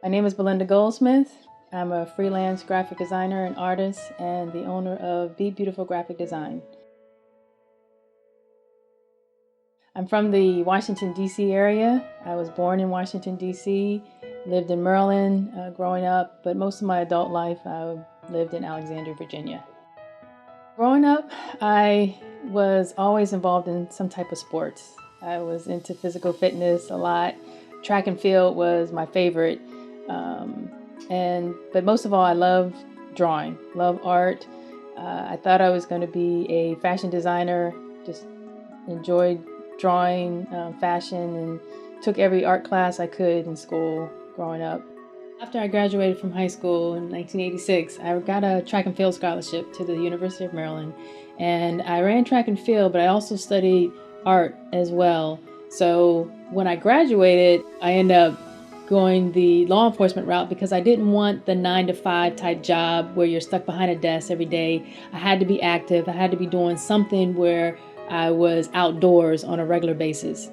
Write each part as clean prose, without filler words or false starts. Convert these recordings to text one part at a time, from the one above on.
My name is Belinda Goldsmith. I'm a freelance graphic designer and artist and the owner of BeBeautiful Graphic Design. I'm from the Washington, D.C. area. I was born in Washington, D.C., lived in Maryland growing up, but most of my adult life I lived in Alexandria, Virginia. Growing up, I was always involved in some type of sports. I was into physical fitness a lot. Track and field was my favorite. But most of all, I love drawing, love art. I thought I was going to be a fashion designer, just enjoyed drawing fashion and took every art class I could in school growing up. After I graduated from high school in 1986, I got a track and field scholarship to the University of Maryland. And I ran track and field, but I also studied art as well. So when I graduated, I ended up going the law enforcement route because I didn't want the 9-to-5 type job where you're stuck behind a desk every day. I had to be active. I had to be doing something where I was outdoors on a regular basis.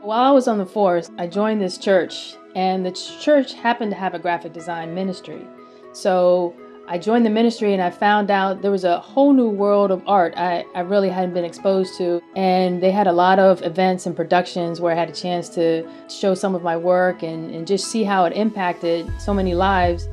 While I was on the force, I joined this church, and the church happened to have a graphic design ministry. So I joined the ministry and I found out there was a whole new world of art I really hadn't been exposed to. And they had a lot of events and productions where I had a chance to show some of my work and just see how it impacted so many lives.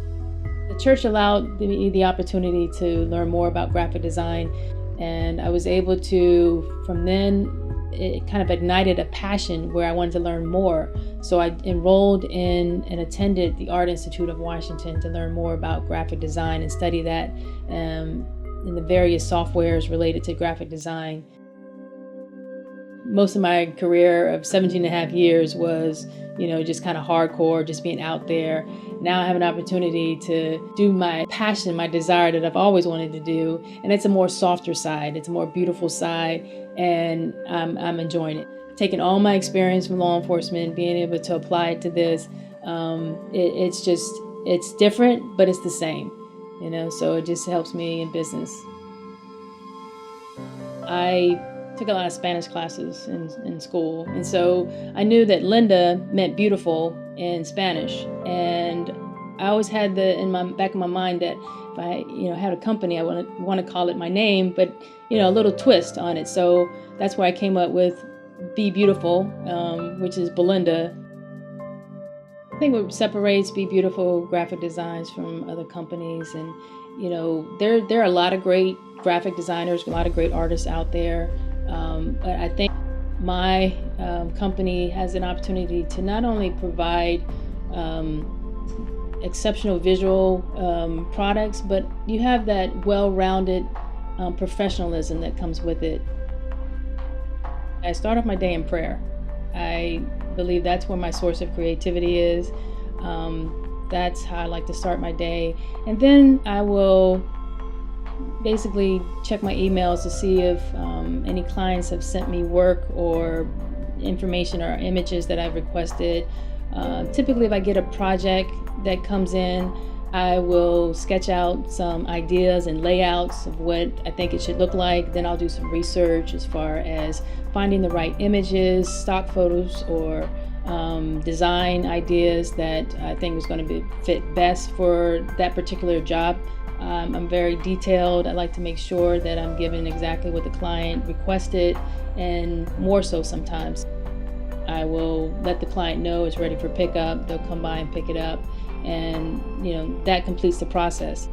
The church allowed me the opportunity to learn more about graphic design. And I was able to, from then, it kind of ignited a passion where I wanted to learn more. So I enrolled in and attended the Art Institute of Washington to learn more about graphic design and study that in the various softwares related to graphic design. Most of my career of 17 and a half years was, just kind of hardcore, just being out there. Now I have an opportunity to do my passion, my desire that I've always wanted to do. And it's a more softer side. It's a more beautiful side. And I'm enjoying it. Taking all my experience from law enforcement, being able to apply it to this, it's different, but it's the same, so it just helps me in business. I took a lot of Spanish classes in school, and so I knew that Linda meant beautiful in Spanish, and I always had in my back of my mind that if I had a company, I want to call it my name, but a little twist on it. So that's where I came up with BeBeautiful, which is Belinda. I think what separates BeBeautiful graphic designs from other companies, and there are a lot of great graphic designers, a lot of great artists out there. But I think my company has an opportunity to not only provide exceptional visual products, but you have that well-rounded professionalism that comes with it. I start off my day in prayer. I believe that's where my source of creativity is. That's how I like to start my day. And then I will basically check my emails to see if any clients have sent me work or information or images that I've requested. Typically, if I get a project that comes in, I will sketch out some ideas and layouts of what I think it should look like. Then I'll do some research as far as finding the right images, stock photos, or design ideas that I think is going to fit best for that particular job. I'm very detailed. I like to make sure that I'm giving exactly what the client requested, and more so sometimes. I will let the client know it's ready for pickup. They'll come by and pick it up, and that completes the process.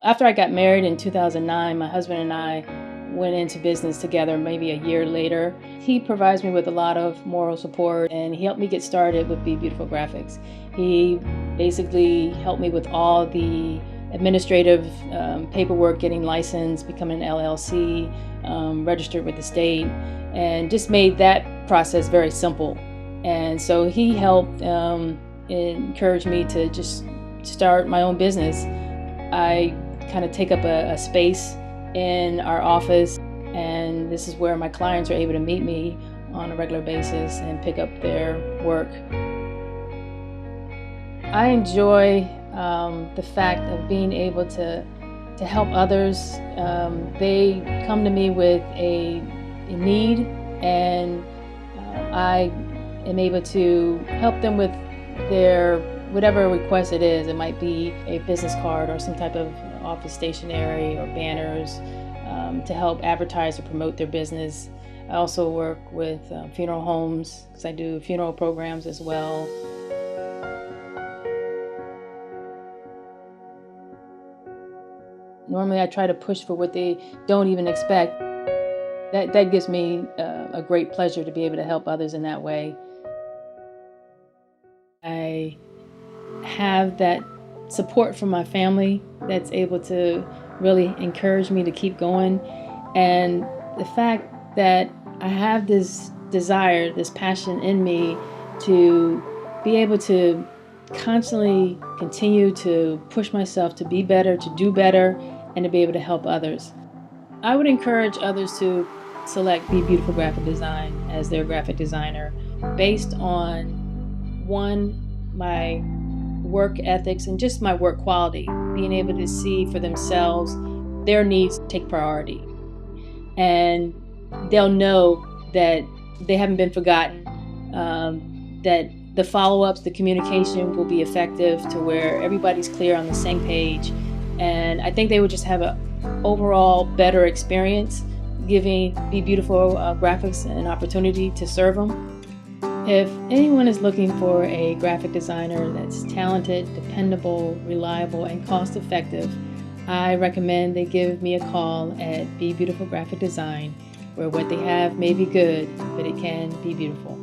After I got married in 2009, my husband and I went into business together maybe a year later. He provides me with a lot of moral support, and he helped me get started with BeBeautiful Graphics. He basically helped me with all the administrative paperwork, getting licensed, becoming an LLC, registered with the state, and just made that process very simple. And so he helped encourage me to just start my own business. I kind of take up a space in our office, and this is where my clients are able to meet me on a regular basis and pick up their work. I enjoy the fact of being able to help others. They come to me with a need, and I am able to help them with their whatever request it is. It might be a business card or some type of office stationery or banners to help advertise or promote their business. I also work with funeral homes because I do funeral programs as well. Normally I try to push for what they don't even expect. That gives me a great pleasure to be able to help others in that way. I have that support from my family that's able to really encourage me to keep going. And the fact that I have this desire, this passion in me to be able to constantly continue to push myself to be better, to do better, and to be able to help others. I would encourage others to select BeBeautiful Graphic Design as their graphic designer based on, one, my work ethics and just my work quality, being able to see for themselves their needs take priority. And they'll know that they haven't been forgotten, that the follow-ups, the communication will be effective to where everybody's clear on the same page. And I think they would just have an overall better experience giving BeBeautiful Graphics an opportunity to serve them. If anyone is looking for a graphic designer that's talented, dependable, reliable, and cost-effective, I recommend they give me a call at BeBeautiful Graphic Design, where what they have may be good, but it can be beautiful.